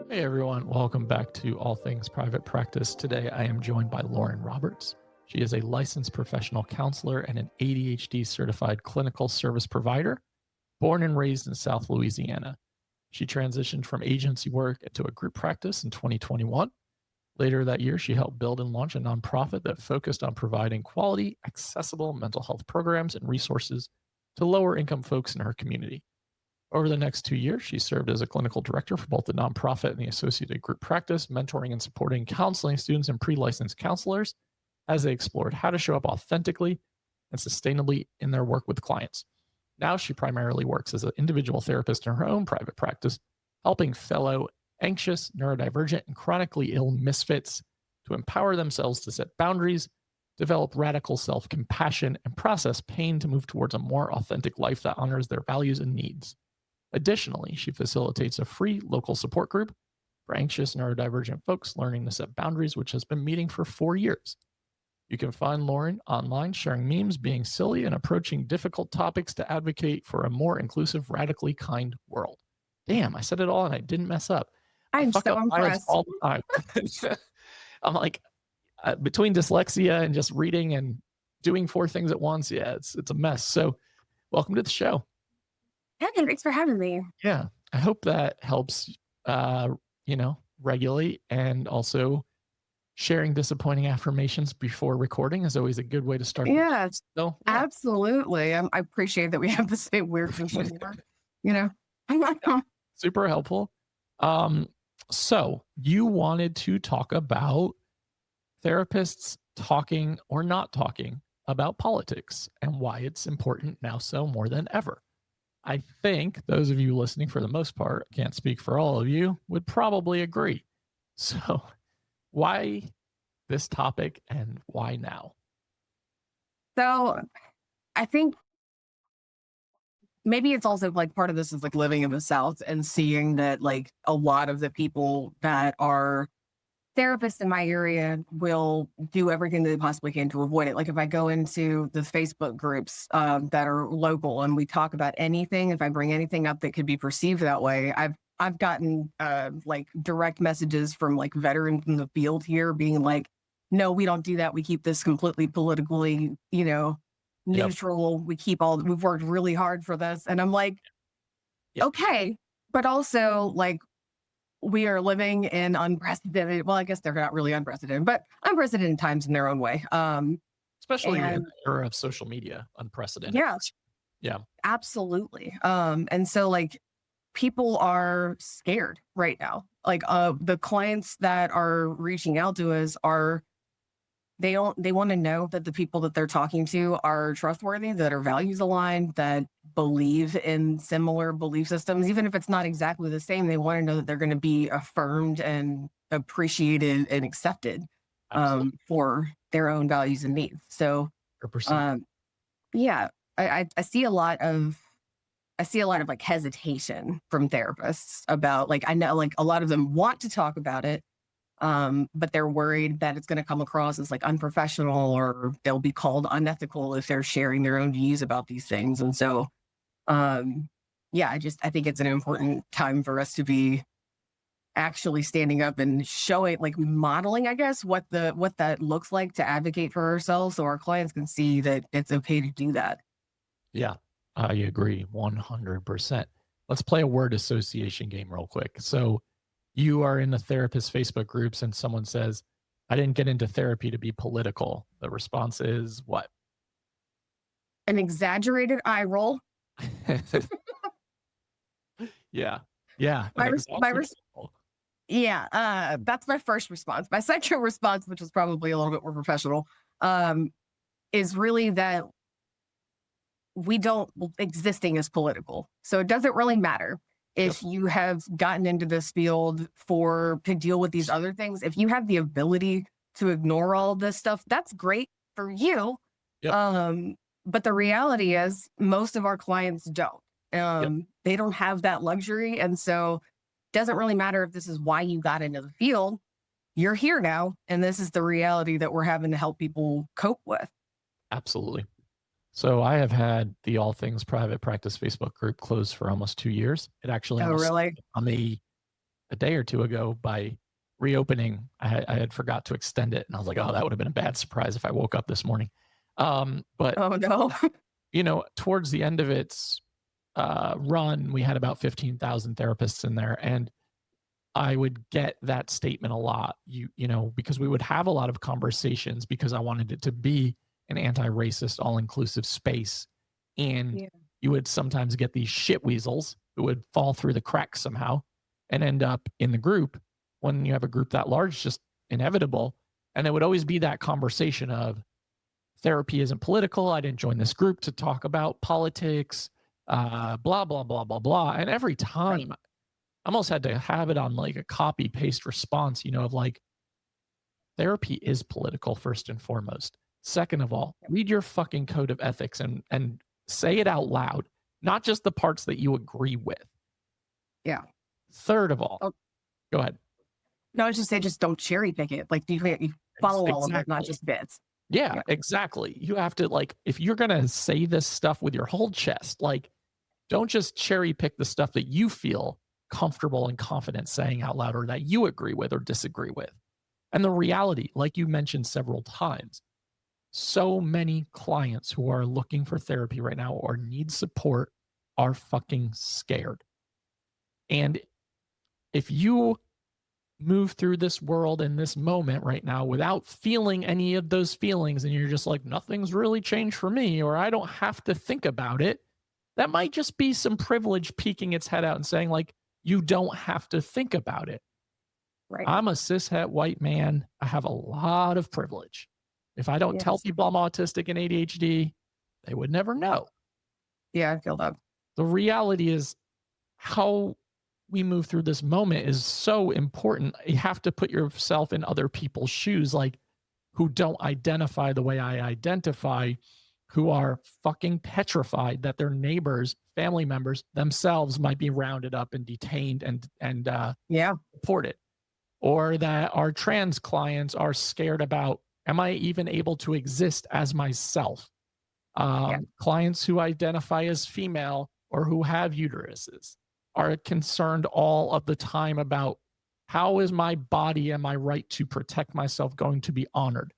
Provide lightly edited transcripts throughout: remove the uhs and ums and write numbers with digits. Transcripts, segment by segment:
Hey everyone, welcome back to All Things Private Practice. Today I am joined by Lauren Roberts. She is a licensed professional counselor and an ADHD certified clinical service provider, born and raised in South Louisiana. She transitioned from agency work into a group practice in 2021. Later that year, she helped build and launch a nonprofit that focused on providing quality, accessible mental health programs and resources to lower income folks in her community. Over the next 2 years, she served as a clinical director for both the nonprofit and the associated group practice, mentoring and supporting counseling students and pre-licensed counselors as they explored how to show up authentically and sustainably in their work with clients. Now she primarily works as an individual therapist in her own private practice, helping fellow anxious, neurodivergent, and chronically ill misfits to empower themselves to set boundaries, develop radical self-compassion, and process pain to move towards a more authentic life that honors their values and needs. Additionally, she facilitates a free local support group for anxious neurodivergent folks learning to set boundaries, which has been meeting for 4 years. You can find Lauren online sharing memes, being silly, and approaching difficult topics to advocate for a more inclusive, radically kind world. Damn, I said it all and I didn't mess up. I I'm fuck so up titles impressed. all the time. I'm like, between dyslexia and just reading and doing 4 things at once, yeah, it's a mess. So welcome to the show. Hey, thanks for having me. Yeah, I hope that helps, regulate, and also sharing disappointing affirmations before recording is always a good way to start. Yeah, So, yeah. absolutely. I appreciate that we have the same weird sense of humor, you know? Super helpful. So you wanted to talk about therapists talking or not talking about politics and why it's important now so more than ever. I think those of you listening, for the most part, can't speak for all of you, would probably agree. So, why this topic and why now? So I think maybe it's also like part of this is like living in the South and seeing that like a lot of the people that are therapists in my area will do everything they possibly can to avoid it. Like if I go into the Facebook groups that are local and we talk about anything, if I bring anything up that could be perceived that way, I've gotten like direct messages from like veterans in the field here being like, no, we don't do that. We keep this completely politically, Yep. neutral. We've worked really hard for this. And I'm like, Yep. okay. But also like we are living in unprecedented, well, I guess they're not really unprecedented, but unprecedented times in their own way. Especially in And the era of social media, unprecedented. yeah, Yeah. absolutely. And so like people are scared right now. Like the clients that are reaching out to us are they want to know that the people that they're talking to are trustworthy, that are values aligned, that believe in similar belief systems. Even if it's not exactly the same, they want to know that they're going to be affirmed and appreciated and accepted Absolutely. for their own values and needs. So 100%. um, yeah, I see a lot of like hesitation from therapists about like I know like a lot of them want to talk about it, but they're worried that it's going to come across as like unprofessional or they'll be called unethical if they're sharing their own views about these things. And so, um, yeah, I think it's an important time for us to be actually standing up and showing, like modeling, I guess, what that looks like to advocate for ourselves, so our clients can see that it's okay to do that. Yeah, I agree 100%. Let's play a word association game real quick. So, you are in the therapist Facebook groups and someone says, I didn't get into therapy to be political. The response is what? An exaggerated eye roll. Yeah. Yeah. An My res- my exhausted res- soul. Yeah, that's my first response. My second response, which is probably a little bit more professional, um, is really that we don't existing is political. So it doesn't really matter Yep. if you have gotten into this field for to deal with these other things. If you have the ability to ignore all of this stuff, that's great for you. Yep. Um, but the reality is most of our clients don't. Yep. They don't have that luxury. And so doesn't really matter if this is why you got into the field. You're here now, and this is the reality that we're having to help people cope with. Absolutely. So I have had the All Things Private Practice Facebook group closed for almost 2 years. It actually Oh, almost really? on me a day or two ago by reopening. I had forgot to extend it, and I was like, oh, that would have been a bad surprise if I woke up this morning. But Oh no. towards the end of its run, we had about 15,000 therapists in there, and I would get that statement a lot. Because we would have a lot of conversations because I wanted it to be an anti-racist, all-inclusive space, and Yeah. you would sometimes get these shit weasels who would fall through the cracks somehow and end up in the group. When you have a group that large, just inevitable. And it would always be that conversation of therapy isn't political. I didn't join this group to talk about politics, blah, blah, blah, blah, blah. And every Right. time I almost had to have it on like a copy paste response, of like, therapy is political first and foremost. Second of all, read your fucking code of ethics and say it out loud, not just the parts that you agree with. Yeah. Third of all, Oh, go ahead. no, I was just say just don't cherry pick it. Like you follow all of it, not Exactly. just bits. Yeah, Yeah. exactly. You have to, like, if you're going to say this stuff with your whole chest, like, don't just cherry pick the stuff that you feel comfortable and confident saying out loud or that you agree with or disagree with. And the reality, like you mentioned several times, so many clients who are looking for therapy right now or need support are fucking scared. And if you move through this world in this moment right now without feeling any of those feelings and you're just like, nothing's really changed for me, or I don't have to think about it, that might just be some privilege peeking its head out and saying, like, you don't have to think about it. Right. I'm a cishet white man. I have a lot of privilege. If I don't tell Yes. people I'm autistic and ADHD, they would never know. Yeah, I feel that. The reality is how we move through this moment is so important. You have to put yourself in other people's shoes, like, who don't identify the way I identify, who are fucking petrified that their neighbors, family members themselves might be rounded up and detained and Yeah. deported, or that our trans clients are scared about, am I even able to exist as myself? Yeah. Clients who identify as female or who have uteruses are concerned all of the time about, how is my body and my right to protect myself going to be honored?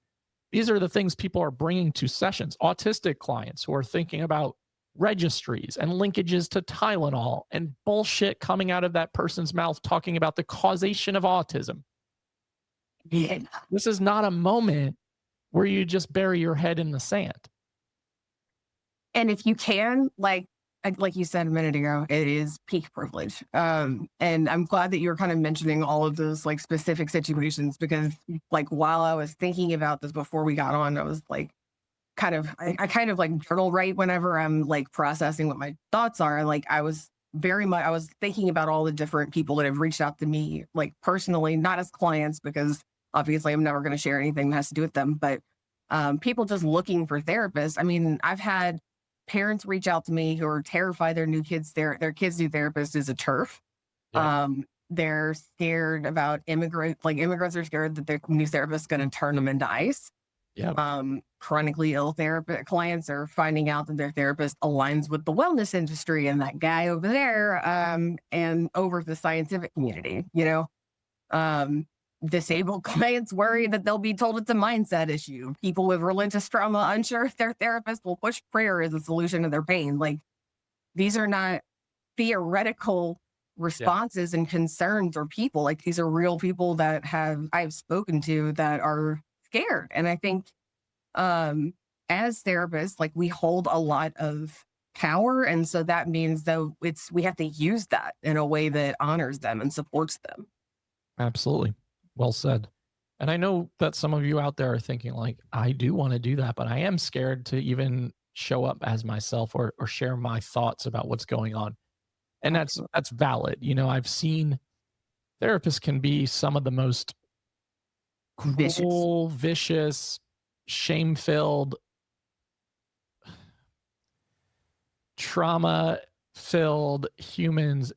These are the things people are bringing to sessions. Autistic clients who are thinking about registries and linkages to Tylenol and bullshit coming out of that person's mouth talking about the causation of autism. Yeah. This is not a moment where you just bury your head in the sand. And if you can, like you said a minute ago, it is peak privilege. And I'm glad that you're kind of mentioning all of those like specific situations because like while I was thinking about this before we got on, I was like I kind of like journal write whenever I'm like processing what my thoughts are. Like I was thinking about all the different people that have reached out to me, like personally, not as clients, because obviously I'm never going to share anything that has to do with them, but people just looking for therapists. I mean, I've had parents reach out to me who are terrified their kids' new therapist is a turf. Yep. They're scared about immigrants are scared that their new therapist is going to turn them into ice. Yep. Chronically ill therapist clients are finding out that their therapist aligns with the wellness industry and that guy over there, and over the scientific community, disabled clients worry that they'll be told it's a mindset issue. People with religious trauma unsure if their therapist will push prayer as a solution to their pain. Like these are not theoretical responses and concerns or people. Like these are real people that I've spoken to that are scared. And I think as therapists, like we hold a lot of power. And so that means though we have to use that in a way that honors them and supports them. Absolutely. Well said. And I know that some of you out there are thinking, like, I do want to do that, but I am scared to even show up as myself or share my thoughts about what's going on. And Absolutely. that's valid. I've seen therapists can be some of the most Vicious. cruel, vicious, shame-filled, trauma-filled humans,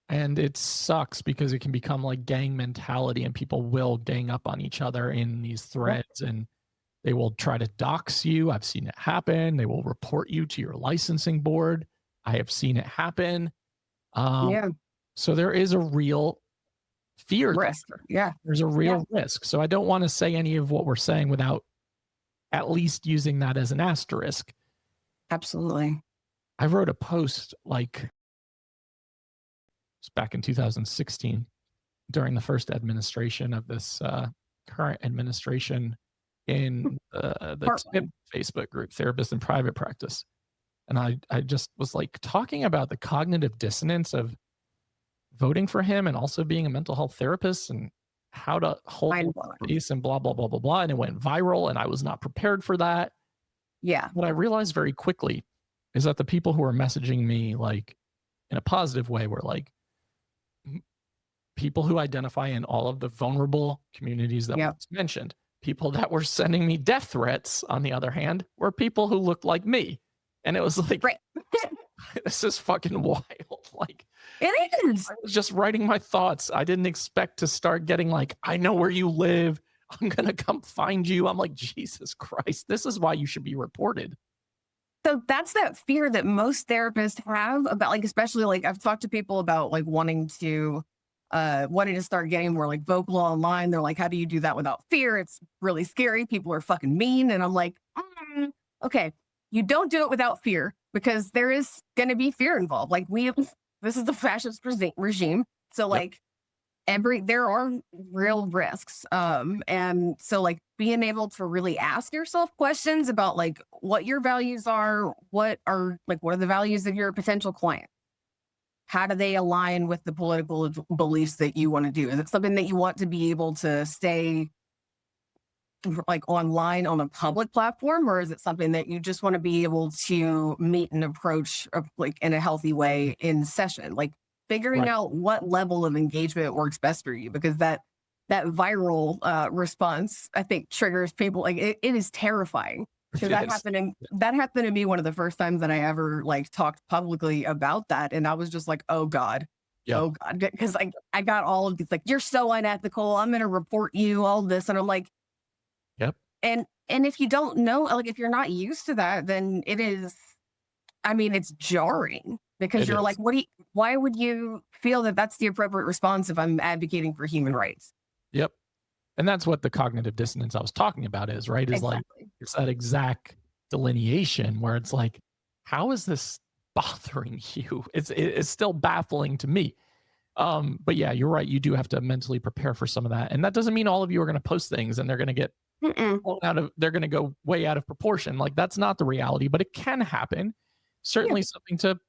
and it sucks because it can become like gang mentality and people will gang up on each other in these Yep. threads and they will try to dox you. I've seen it happen. They will report you to your licensing board. I have seen it happen. Yeah. So there is a real fear Risk. there. Yeah. There's a Yeah. real risk. So I don't want to say any of what we're saying without at least using that as an asterisk. Absolutely. I wrote a post like back in 2016 during the first administration of this current administration in the TIP Heartland. Facebook group, Therapist in Private Practice. And I just was like talking about the cognitive dissonance of voting for him and also being a mental health therapist and how to hold Mind blowing. space and blah, blah, blah, blah, blah. And it went viral and I was not prepared for that. Yeah. What I realized very quickly is that the people who are messaging me like in a positive way were like people who identify in all of the vulnerable communities that Yep. we mentioned. People that were sending me death threats, on the other hand, were people who looked like me. And it was like, Right. this is fucking wild. Like, It is. I was just writing my thoughts. I didn't expect to start getting like, I know where you live. I'm going to come find you. I'm like, Jesus Christ, this is why you should be reported. So that's that fear that most therapists have about, like, especially like I've talked to people about like wanting to start getting more like vocal online. They're like, how do you do that without fear? It's really scary. People are fucking mean. And I'm like, okay, you don't do it without fear because there is going to be fear involved. Like this is the fascist regime. So like there are real risks. And so like being able to really ask yourself questions about like what your values are, what are the values of your potential client? How do they align with the political beliefs that you want to do? Is it something that you want to be able to stay like online on a public platform, or is it something that you just want to be able to meet and approach like in a healthy way in session? Like figuring out what level of engagement works best for you, because that viral response, I think, triggers people. Like it is terrifying. Because that happened to me one of the first times that I ever like talked publicly about that. And I was just like, oh God. Yep. Oh God. Because I got all of these like, you're so unethical. I'm gonna report you, all this. And I'm like, yep. And if you don't know, like if you're not used to that, then it is, I mean, it's jarring because you're like, why would you feel that that's the appropriate response if I'm advocating for human rights? Yep. And that's what the cognitive dissonance I was talking about is, right? Is like, it's that exact delineation where it's like, how is this bothering you? It's still baffling to me. But yeah, you're right. You do have to mentally prepare for some of that. And that doesn't mean all of you are going to post things and they're going to get they're going to go way out of proportion. Like that's not the reality, but it can happen. Certainly something to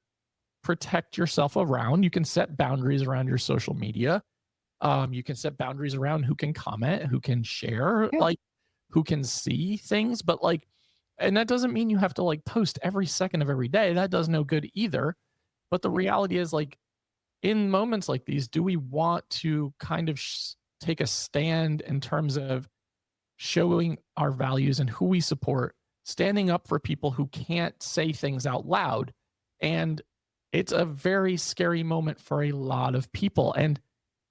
protect yourself around. You can set boundaries around your social media. You can set boundaries around who can comment, who can share, like who can see things, but like, and that doesn't mean you have to like post every second of every day. That does no good either. But the reality is like in moments like these, do we want to kind of take a stand in terms of showing our values and who we support, standing up for people who can't say things out loud? And it's a very scary moment for a lot of people. And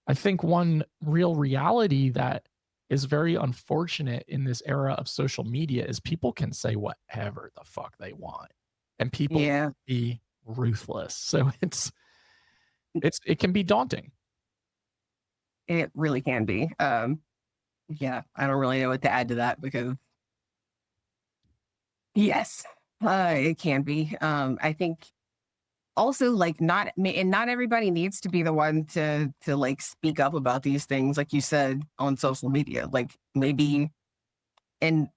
I think one real reality that is very unfortunate in this era of social media is people can say whatever the fuck they want and people can be ruthless. So it can be daunting. It really can be. I don't really know what to add to that because yes, it can be. I think also like not everybody needs to be the one to like speak up about these things, like you said, on social media. Like maybe, and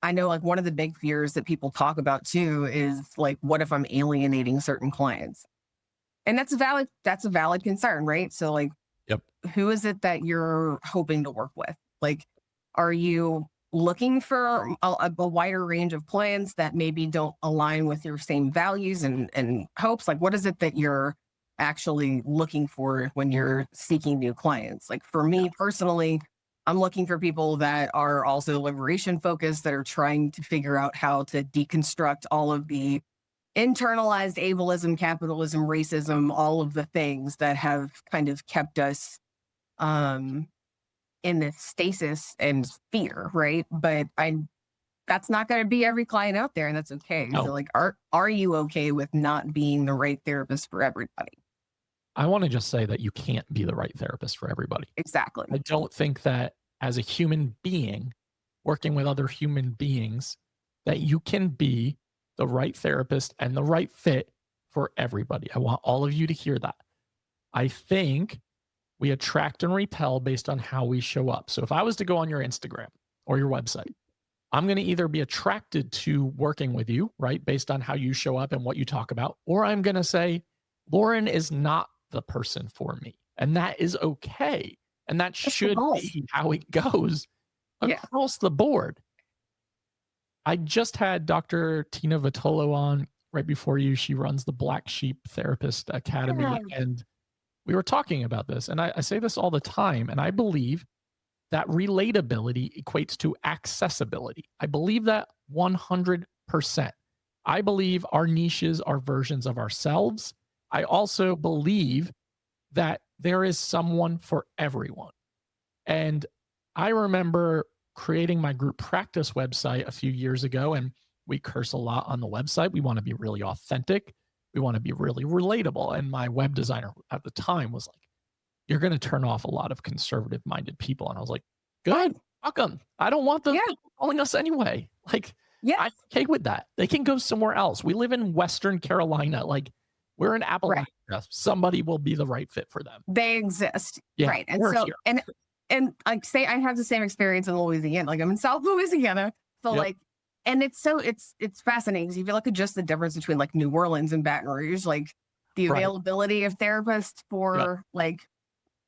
I know like one of the big fears that people talk about too is like, what if I'm alienating certain clients? And that's a valid concern, right? So like, who is it that you're hoping to work with? Like, are you looking for a wider range of clients that maybe don't align with your same values and hopes? Like, what is it that you're actually looking for when you're seeking new clients? Like for me personally, I'm looking for people that are also liberation focused, that are trying to figure out how to deconstruct all of the internalized ableism, capitalism, racism, all of the things that have kind of kept us in this stasis and fear, right? But that's not going to be every client out there, and that's okay. No. So like, are you okay with not being the right therapist for everybody? I want to just say that you can't be the right therapist for everybody. Exactly. I don't think that as a human being working with other human beings, that you can be the right therapist and the right fit for everybody. I want all of you to hear that. I think we attract and repel based on how we show up. So if I was to go on your Instagram or your website, I'm going to either be attracted to working with you, right, based on how you show up and what you talk about, or I'm going to say, Lauren is not the person for me. And that is okay. And that That's the should goal. be how it goes Yeah. across the board. I just had Dr. 𝘁𝗸𝗄𝘆𝘀 on right before you. She runs the Black Sheep Therapist Academy. Yeah. And we were talking about this. And I say this all the time. And I believe that relatability equates to accessibility. I believe that 100%. I believe our niches are versions of ourselves. I also believe that there is someone for everyone. And I remember creating my group practice website a few years ago, and we curse a lot on the website. We want to be really authentic. We want to be really relatable. And my web designer at the time was like, you're going to turn off a lot of conservative minded people. And I was like, good, fuck them. I don't want them calling us anyway. Like, I'm okay with that. They can go somewhere else. We live in Western Carolina. Like, we're in Appalachia. Right. Somebody will be the right fit for them. They exist. Yeah, right. And so, here. and like say I have the same experience in Louisiana. Like I'm in South Louisiana. So like, and it's fascinating because if you look at just the difference between like New Orleans and Baton Rouge, like the availability of therapists for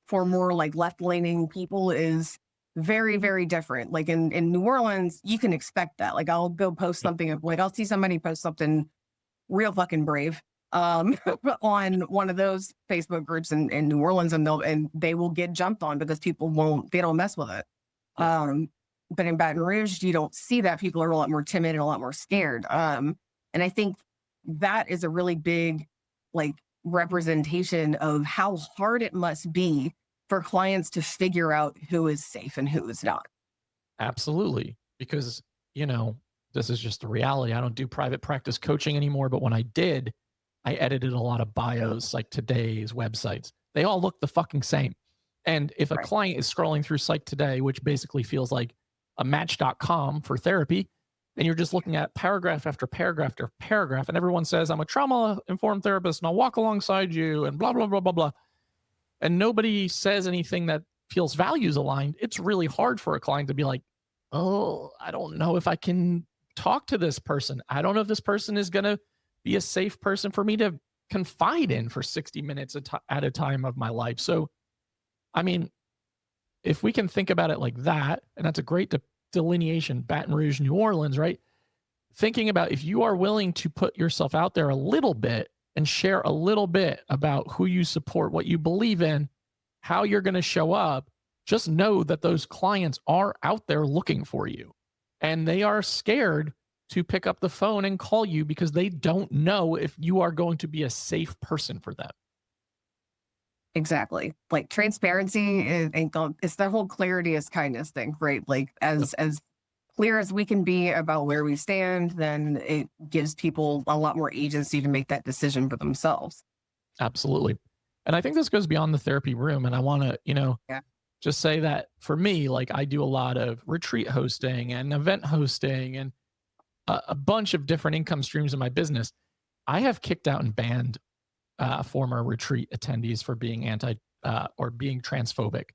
for more like left-leaning people is very, very different. Like in New Orleans, you can expect that. Like I'll go post something, like I'll see somebody post something real fucking brave on one of those Facebook groups in New Orleans, and they will get jumped on because they don't mess with it. But in Baton Rouge, you don't see that. People are a lot more timid and a lot more scared. And I think that is a really big like representation of how hard it must be for clients to figure out who is safe and who is not. Absolutely. Because, this is just the reality. I don't do private practice coaching anymore, but when I did, I edited a lot of bios like today's websites. They all look the fucking same. And if a client is scrolling through Psych Today, which basically feels like a match.com for therapy, and you're just looking at paragraph after paragraph after paragraph, and everyone says, I'm a trauma-informed therapist, and I'll walk alongside you, and blah, blah, blah, blah, blah. And nobody says anything that feels values aligned. It's really hard for a client to be like, oh, I don't know if I can talk to this person. I don't know if this person is going to be a safe person for me to confide in for 60 minutes at a time of my life. So, I mean, if we can think about it like that, and that's a great delineation, Baton Rouge, New Orleans, right? Thinking about if you are willing to put yourself out there a little bit and share a little bit about who you support, what you believe in, how you're going to show up, just know that those clients are out there looking for you. And they are scared to pick up the phone and call you because they don't know if you are going to be a safe person for them. Exactly. Like transparency it's the whole clarity is kindness thing, right? Like as clear as we can be about where we stand, then it gives people a lot more agency to make that decision for themselves. Absolutely. And I think this goes beyond the therapy room. And I want to, just say that for me, like I do a lot of retreat hosting and event hosting and a bunch of different income streams in my business. I have kicked out and banned former retreat attendees for being or being transphobic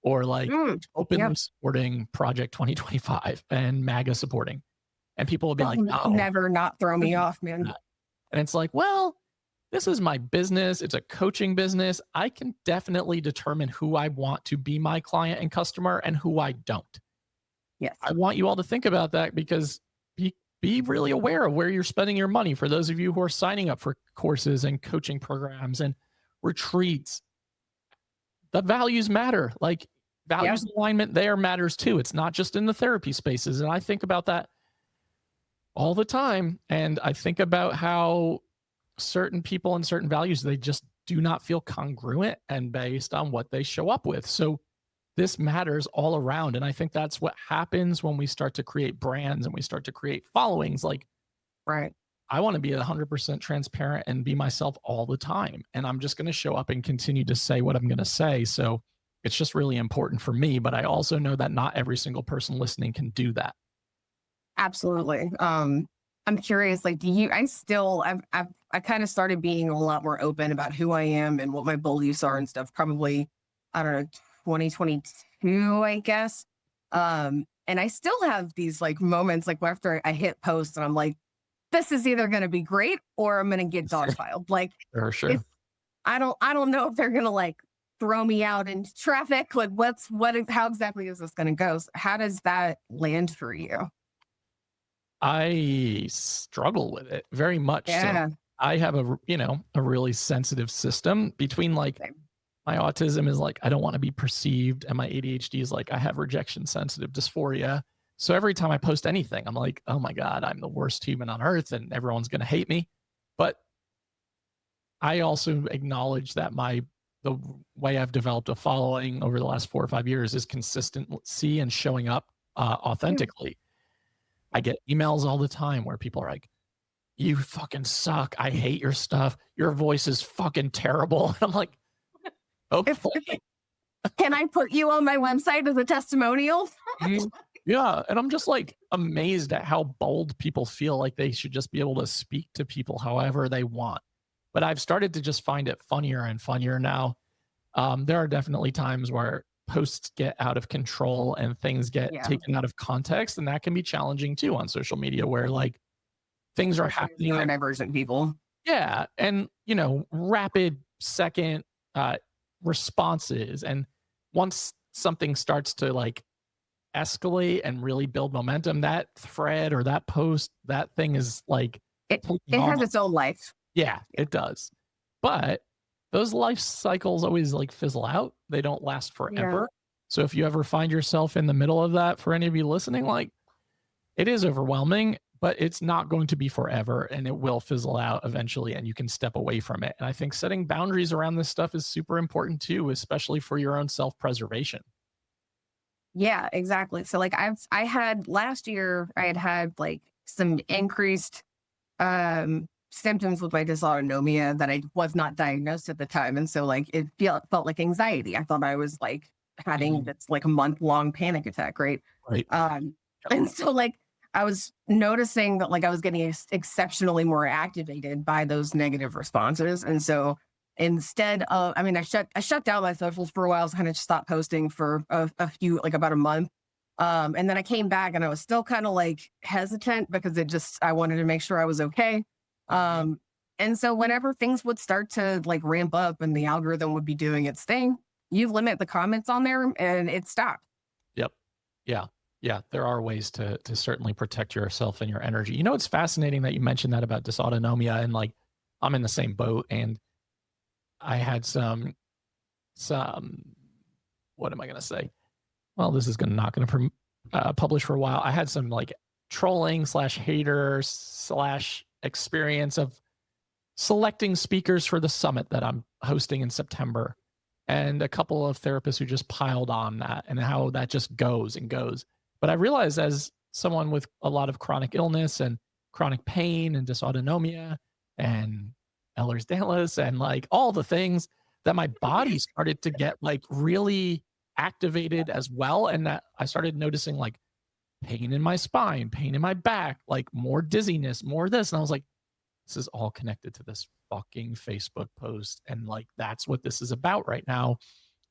or like openly supporting Project 2025 and MAGA supporting. And people will be like, oh, never not throw me off, man. And it's like, well, this is my business. It's a coaching business. I can definitely determine who I want to be my client and customer and who I don't. Yes. I want you all to think about that because be really aware of where you're spending your money. For those of you who are signing up for courses and coaching programs and retreats, the values matter. Like values alignment there matters too. It's not just in the therapy spaces. And I think about that all the time. And I think about how certain people and certain values, they just do not feel congruent and based on what they show up with. So this matters all around. And I think that's what happens when we start to create brands and we start to create followings. Like, I want to be 100% transparent and be myself all the time. And I'm just going to show up and continue to say what I'm going to say. So it's just really important for me. But I also know that not every single person listening can do that. Absolutely. I'm curious, like, I kind of started being a lot more open about who I am and what my beliefs are and stuff, probably, I don't know, 2022, I guess. And I still have these like moments like after I hit post and I'm like, this is either going to be great or I'm going to get dogpiled. Like, For sure. if I don't know if they're going to like throw me out into traffic. Like, how exactly is this going to go? So how does that land for you? I struggle with it very much so. Yeah. I have a really sensitive system between like Same. my autism is like, I don't want to be perceived. And my ADHD is like, I have rejection sensitive dysphoria. So every time I post anything, I'm like, oh my God, I'm the worst human on earth and everyone's going to hate me. But I also acknowledge that the way I've developed a following over the last 4 or 5 years is consistency and showing up authentically. I get emails all the time where people are like, you fucking suck. I hate your stuff. Your voice is fucking terrible. And I'm like, okay. Can I put you on my website as a testimonial? Yeah. And I'm just like amazed at how bold people feel like they should just be able to speak to people however they want. But I've started to just find it funnier and funnier now. There are definitely times where posts get out of control and things get taken out of context. And that can be challenging too on social media where like things are happening. Neurodivergent people. Yeah. And, rapid second responses. And once something starts to like escalate and really build momentum, that thread or that post, that thing is like, it has its own life. Yeah, it does. But those life cycles always like fizzle out. They don't last forever. Yeah. So if you ever find yourself in the middle of that, for any of you listening, like it is overwhelming, but it's not going to be forever and it will fizzle out eventually and you can step away from it. And I think setting boundaries around this stuff is super important too, especially for your own self-preservation. Yeah, exactly. So like I had last year, I had like some increased symptoms with my dysautonomia that I was not diagnosed at the time. And so like it felt like anxiety. I thought I was like having this like a month-long panic attack, right? Right. And so like I was noticing that like I was getting exceptionally more activated by those negative responses. And so instead of, I shut down my socials for a while. So kind of stopped posting for a few, like about a month. And then I came back and I was still kind of like hesitant because I wanted to make sure I was okay. And so whenever things would start to like ramp up and the algorithm would be doing its thing, you limit the comments on there and it stopped. Yep. Yeah. Yeah. There are ways to certainly protect yourself and your energy. It's fascinating that you mentioned that about dysautonomia and like, I'm in the same boat and I had some, what am I going to say? Well, this is not going to publish for a while. I had some like trolling /hater / experience of selecting speakers for the summit that I'm hosting in September, and a couple of therapists who just piled on that and how that just goes and goes. But I realized as someone with a lot of chronic illness and chronic pain and dysautonomia and Ehlers-Danlos and like all the things that my body started to get like really activated as well. And that I started noticing like pain in my spine, pain in my back, like more dizziness, more this. And I was like, this is all connected to this fucking Facebook post. And like, that's what this is about right now.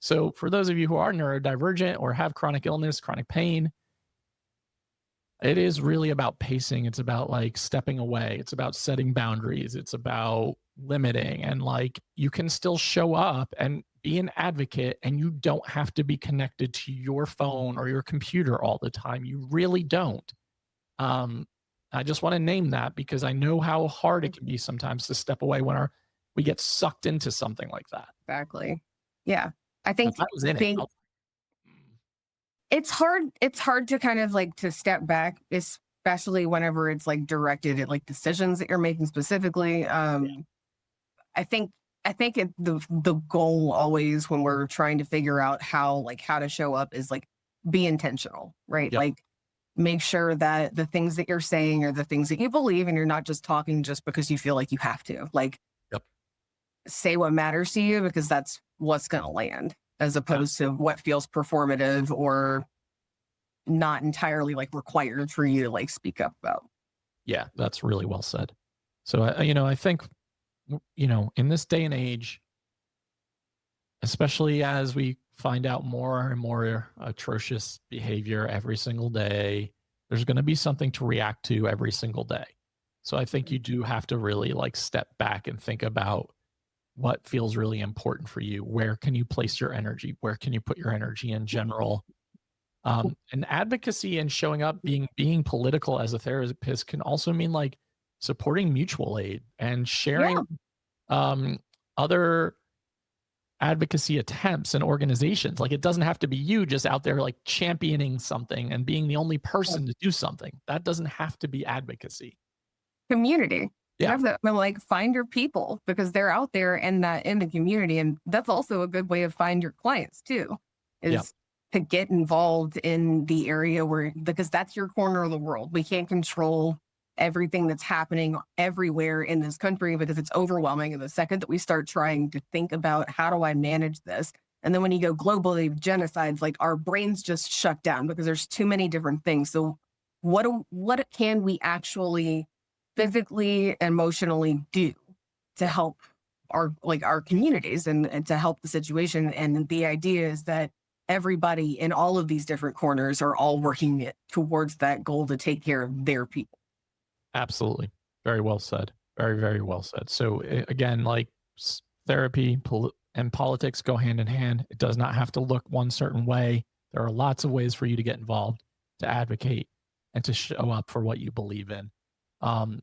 So for those of you who are neurodivergent or have chronic illness, chronic pain, it is really about pacing. It's about like stepping away. It's about setting boundaries. It's about limiting, and like you can still show up and be an advocate and you don't have to be connected to your phone or your computer all the time. You really don't. I just want to name that because I know how hard it can be sometimes to step away when we get sucked into something like that. Exactly. Yeah. I think I was in it. It's hard to kind of like to step back, especially whenever it's like directed at like decisions that you're making specifically. I think the goal always when we're trying to figure out how to show up is like be intentional, right? Yep. Like make sure that the things that you're saying are the things that you believe, and you're not just talking just because you feel like you have to. Like, Yep. say what matters to you because that's what's going to land, as opposed to what feels performative or not entirely like required for you to like speak up about. Yeah, that's really well said. So, I think, in this day and age, especially as we find out more and more atrocious behavior every single day, there's going to be something to react to every single day. So I think you do have to really like step back and think about what feels really important for you. Where can you place your energy? Where can you put your energy in general? And advocacy and showing up, being political as a therapist can also mean like supporting mutual aid and Yeah. sharing other advocacy attempts and organizations. Like it doesn't have to be you just out there like championing something and being the only person to do something. That doesn't have to be advocacy. Community. You Yeah. have to like find your people because they're out there in the community. And that's also a good way to find your clients too, Yeah. is to get involved in the area where, because that's your corner of the world. We can't control everything that's happening everywhere in this country because it's overwhelming. And the second that we start trying to think about how do I manage this, and then when you go globally, genocides, like our brains just shut down because there's too many different things. So what can we actually physically, emotionally do to help our communities and to help the situation? And the idea is that everybody in all of these different corners are all working towards that goal to take care of their people. Absolutely. Very well said. Very, very well said. So again, like therapy and politics go hand in hand. It does not have to look one certain way. There are lots of ways for you to get involved, to advocate, and to show up for what you believe in. Um,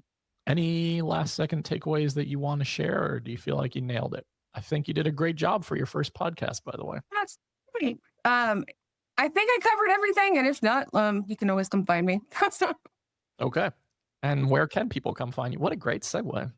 any last second takeaways that you want to share, or do you feel like you nailed it? I think you did a great job for your first podcast, by the way. That's great. I think I covered everything, and if not, you can always come find me. Okay. And where can people come find you? What a great segue.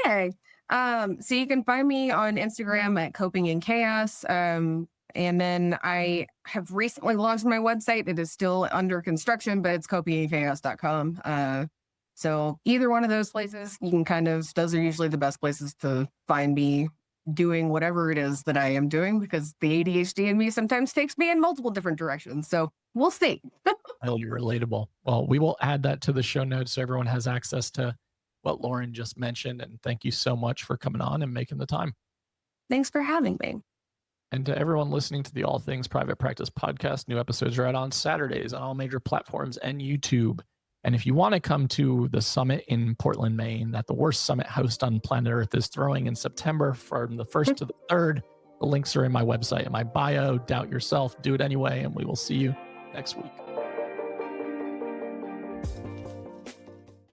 Hey, so you can find me on Instagram at Coping in Chaos. And then I have recently launched my website. It is still under construction, but it's copinginchaos.com. So either one of those places, you can those are usually the best places to find me doing whatever it is that I am doing, because the ADHD in me sometimes takes me in multiple different directions. So we'll see. Highly relatable. Well, we will add that to the show notes so everyone has access to what Lauren just mentioned. And thank you so much for coming on and making the time. Thanks for having me. And to everyone listening to the All Things Private Practice podcast, new episodes are out on Saturdays on all major platforms and YouTube. And if you want to come to the summit in Portland, Maine, that the worst summit host on planet Earth is throwing in September from the 1st to the 3rd, the links are in my website, in my bio. Doubt yourself, do it anyway, and we will see you next week.